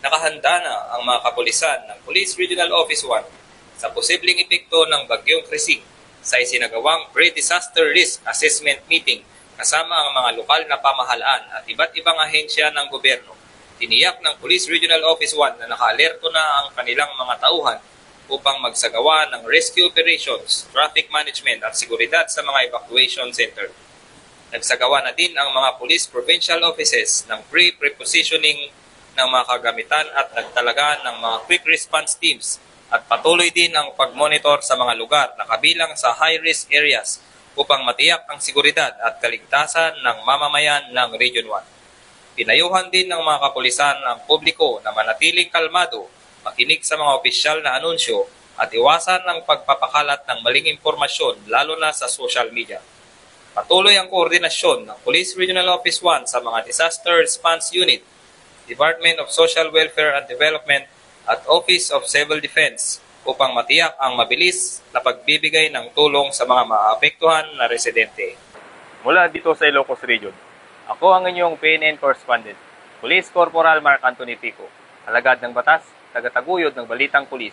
Nakahanda na ang mga kapulisan ng Police Regional Office 1 sa posibleng epekto ng Bagyong Krising sa isinagawang Pre-Disaster Risk Assessment Meeting kasama ang mga lokal na pamahalaan at iba't ibang ahensya ng gobyerno. Tiniyak ng Police Regional Office 1 na naka-alerto na ang kanilang mga tauhan upang magsagawa ng rescue operations, traffic management at seguridad sa mga evacuation center. Nagsagawa na din ang mga police provincial offices ng pre-prepositioning ng mga kagamitan at nagtalaga ng mga quick response teams at patuloy din ang pag-monitor sa mga lugar na kabilang sa high-risk areas upang matiyak ang seguridad at kaligtasan ng mamamayan ng Region 1. Pinayuhan din ng mga kapulisan ang publiko na manatiling kalmado, makinig sa mga opisyal na anunsyo at iwasan ang pagpapakalat ng maling impormasyon lalo na sa social media. Patuloy ang koordinasyon ng Police Regional Office 1 sa mga Disaster Response Unit, Department of Social Welfare and Development at Office of Civil Defense upang matiyak ang mabilis na pagbibigay ng tulong sa mga maapektuhan na residente. Mula dito sa Ilocos Region, ako ang inyong PNN correspondent, Police Corporal Mark Anthony Pico, alagad ng batas, tagataguyod ng Balitang Pulis.